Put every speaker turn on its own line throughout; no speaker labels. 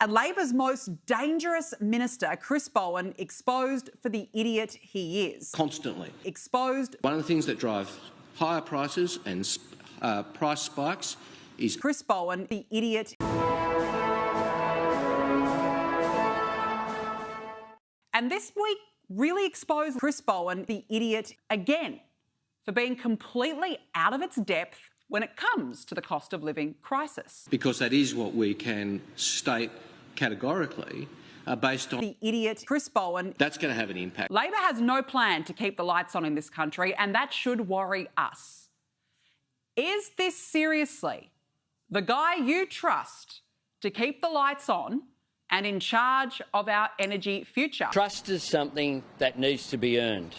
And Labor's most dangerous minister, Chris Bowen, exposed for the idiot he is.
Constantly.
Exposed.
One of the things that drive higher prices and price spikes is
Chris Bowen, the idiot. And this week really exposed Chris Bowen, the idiot, again, for being completely out of its depth when it comes to the cost of living crisis.
Because that is what we can state categorically based on
the idiot Chris Bowen.
That's going to have an impact.
Labor has no plan to keep the lights on in this country, and that should worry us. Is this seriously the guy you trust to keep the lights on and in charge of our energy future?
Trust is something that needs to be earned.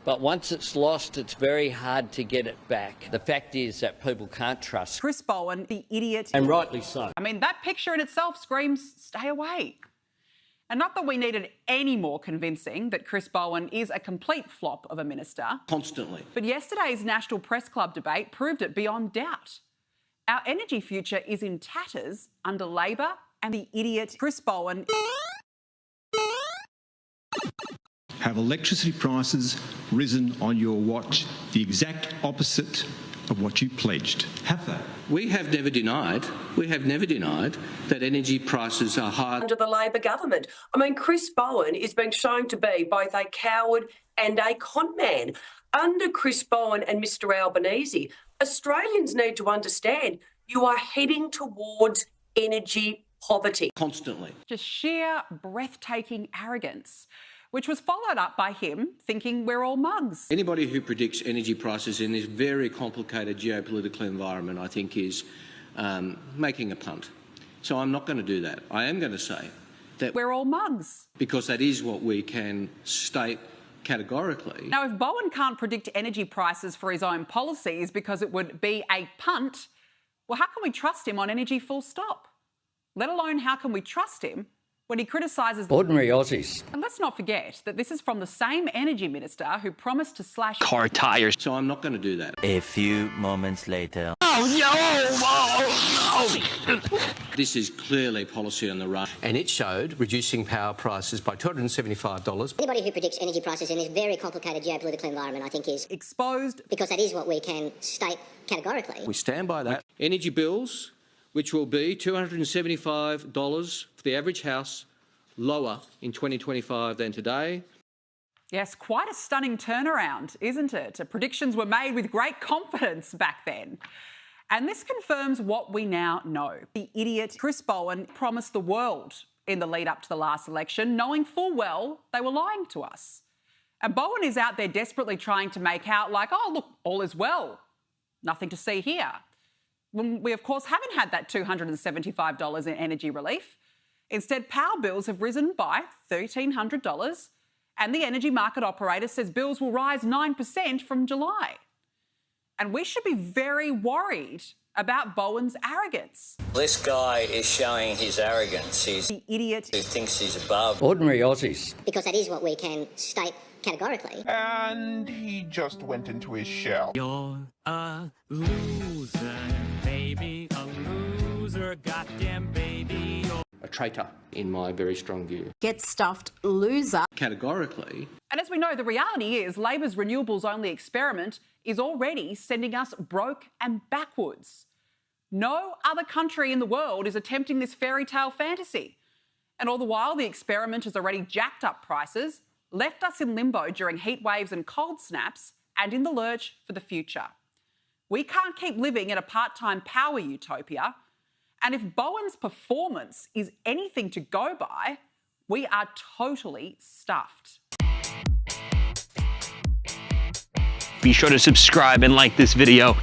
But once it's lost, it's very hard to get it back. The fact is that people can't trust
Chris Bowen, the idiot.
And rightly so.
I mean, that picture in itself screams, stay away. And not that we needed any more convincing that Chris Bowen is a complete flop of a minister.
Constantly.
But yesterday's National Press Club debate proved it beyond doubt. Our energy future is in tatters under Labor and the idiot Chris Bowen.
Have electricity prices risen on your watch the exact opposite of what you pledged? Have they?
We have never denied that energy prices are high.
Under the Labor government. I mean, Chris Bowen is being shown to be both a coward and a con man. Under Chris Bowen and Mr Albanese, Australians need to understand you are heading towards energy poverty.
Constantly.
Just sheer breathtaking arrogance, which was followed up by him thinking we're all mugs.
Anybody who predicts energy prices in this very complicated geopolitical environment, I think, is making a punt. So I'm not going to do that. I am going to say that
we're all mugs.
Because that is what we can state categorically.
Now, if Bowen can't predict energy prices for his own policies because it would be a punt, well, how can we trust him on energy full stop? Let alone how can we trust him when he criticises
ordinary Aussies.
And let's not forget that this is from the same energy minister who promised to slash
car tires.
So I'm not going to do that.
A few moments later.
Oh, no!
This is clearly policy on the run.
And it showed reducing power prices by $275.
Anybody who predicts energy prices in this very complicated geopolitical environment, I think, is
exposed.
Because that is what we can state categorically.
We stand by that. Energy bills, which will be $275 for the average house, lower in 2025 than today.
Yes, quite a stunning turnaround, isn't it? Predictions were made with great confidence back then. And this confirms what we now know. The idiot Chris Bowen promised the world in the lead up to the last election, knowing full well they were lying to us. And Bowen is out there desperately trying to make out like, oh, look, all is well. Nothing to see here. When we, of course, haven't had that $275 in energy relief. Instead, power bills have risen by $1,300 and the energy market operator says bills will rise 9% from July. And we should be very worried about Bowen's arrogance.
This guy is showing his arrogance. He's
the idiot
who thinks he's above ordinary Aussies.
Because that is what we can state categorically.
And he just went into his shell.
You're a loser, baby, a loser, goddamn baby.
A traitor, in my very strong view.
Get stuffed loser.
Categorically.
And as we know, the reality is Labor's renewables-only experiment is already sending us broke and backwards. No other country in the world is attempting this fairy tale fantasy. And all the while, the experiment has already jacked up prices, left us in limbo during heat waves and cold snaps, and in the lurch for the future. We can't keep living in a part-time power utopia. And if Bowen's performance is anything to go by, we are totally stuffed.
Be sure to subscribe and like this video.